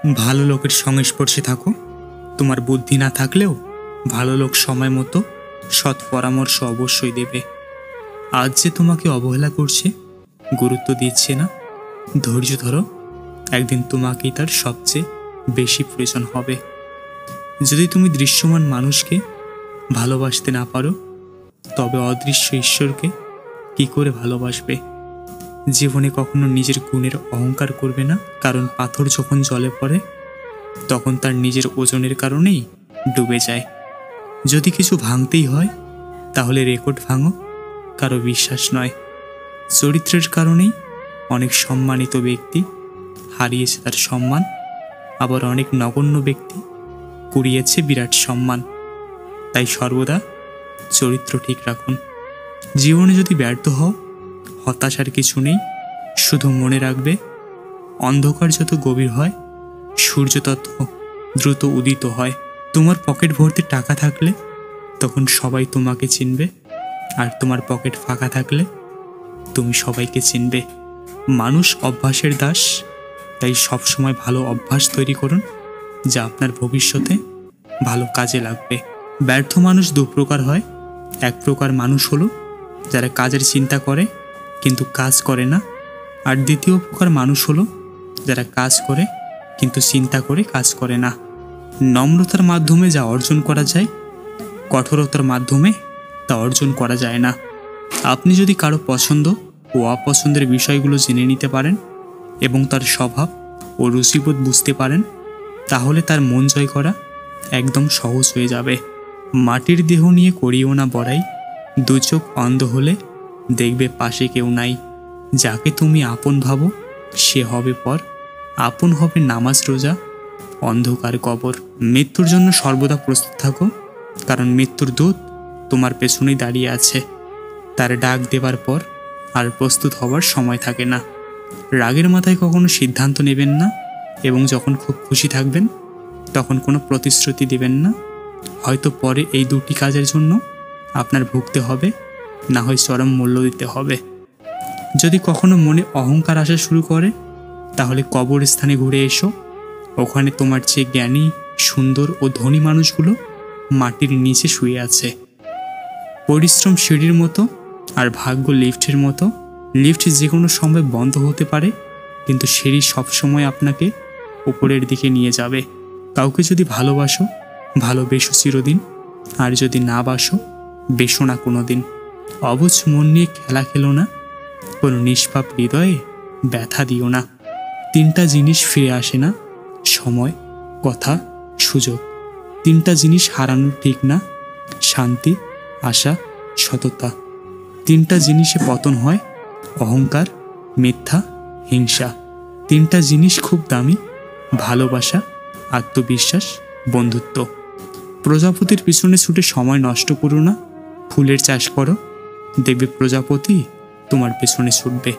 ভালো লোকের সংস্পর্শে থাকো। তোমার বুদ্ধি না থাকলেও ভালো লোক সময় মতো সৎ পরামর্শ অবশ্যই দেবে। আজ যে তোমাকে অবহেলা করছে, গুরুত্ব দিচ্ছে না, ধৈর্য ধরো, একদিন তোমাকেই তার সবচেয়ে বেশি প্রয়োজন হবে। যদি তুমি দৃশ্যমান মানুষকে ভালোবাসতে না পারো, তবে অদৃশ্য ঈশ্বরকে কি করে ভালোবাসবে? জীবনে কখনো নিজের গুণের অহংকার করবে না, কারণ পাথর যখন জলে পড়ে তখন তার নিজের ওজনের কারণেই ডুবে যায়। যদি কিছু ভাঙতেই হয় তাহলে রেকর্ড ভাঙো, কারো বিশ্বাস নয়। চরিত্রের কারণেই অনেক সম্মানিত ব্যক্তি হারিয়েছে তার সম্মান, আবার অনেক নগণ্য ব্যক্তি কুড়িয়েছে বিরাট সম্মান। তাই সর্বদা চরিত্র ঠিক রাখুন। জীবনে যদি ব্যর্থ হও, হতাশার কিছু নেই, শুধু মনে রাখবে অন্ধকার যত গভীর হয় সূর্য তত দ্রুত উদিত হয়। তোমার পকেট ভর্তি টাকা থাকলে তখন সবাই তোমাকে চিনবে, আর তোমার পকেট ফাঁকা থাকলে তুমি সবাইকে চিনবে। মানুষ অভ্যাসের দাস, তাই সবসময় ভালো অভ্যাস তৈরি করুন যা আপনার ভবিষ্যতে ভালো কাজে লাগবে। ব্যর্থ মানুষ দু প্রকার হয়। এক প্রকার মানুষ হলো যারা কাজের চিন্তা করে কিন্তু কাজ করে না, আর দ্বিতীয় প্রকার মানুষ হলো যারা কাজ করে কিন্তু চিন্তা করে কাজ করে না। নম্রতার মাধ্যমে যা অর্জন করা যায়, কঠোরতার মাধ্যমে তা অর্জন করা যায় না। আপনি যদি কারো পছন্দ ও অপছন্দের বিষয়গুলো জেনে নিতে পারেন এবং তার স্বভাব ও রুচিবোধ বুঝতে পারেন, তাহলে তার মন জয় করা একদম সহজ হয়ে যাবে। মাটির দেহ নিয়ে করিও না বড়াই, দু চোখ অন্ধ হলে দেখবে পাশে কেউ নাই। যাকে তুমি আপন ভাবো সে হবে পর, আপন হবে নামাজ রোজা, অন্ধকার কবর। মৃত্যুর জন্য সর্বদা প্রস্তুত থাকো, কারণ মৃত্যুর দূত তোমার পেছনেই দাঁড়িয়ে আছে। তার ডাক দেবার পর আর প্রস্তুত হবার সময় থাকে না। রাগের মাথায় কখনো সিদ্ধান্ত নেবেন না, এবং যখন খুব খুশি থাকবেন তখন কোনো প্রতিশ্রুতি দেবেন না। হয়তো পরে এই দুটি কাজের জন্য আপনার ভুগতে হবে, না হয় চরম মূল্য দিতে হবে। যদি কখনো মনে অহংকার আসা শুরু করে, তাহলে কবরস্থানে ঘুরে এসো। ওখানে তোমার চেয়ে জ্ঞানী, সুন্দর ও ধনী মানুষগুলো মাটির নিচে শুয়ে আছে। পরিশ্রম সিঁড়ির মতো আর ভাগ্য লিফটের মতো। লিফট যে কোনো সময় বন্ধ হতে পারে, কিন্তু সিঁড়ি সবসময় আপনাকে উপরের দিকে নিয়ে যাবে। কাউকে যদি ভালোবাসো, ভালোবেসো চিরদিন, আর যদি না বাসো, বেসো না কোনো দিন। অবুঝ মন নিয়ে খেলা খেলো না, কোনো নিষ্পাপ হৃদয়ে ব্যথা দিও না। তিনটা জিনিস ফিরে আসে না, সময়, কথা, সুযোগ। তিনটা জিনিস হারানো ঠিক না, শান্তি, আশা, সততা। তিনটা জিনিসে পতন হয়, অহংকার, মিথ্যা, হিংসা। তিনটা জিনিস খুব দামি, ভালোবাসা, আত্মবিশ্বাস, বন্ধুত্ব। প্রজাপতির পিছনে ছুটে সময় নষ্ট করো না, ফুলের চাষ করো, দেখবে প্রজাপতি তোমার পেছনে ছুটবে।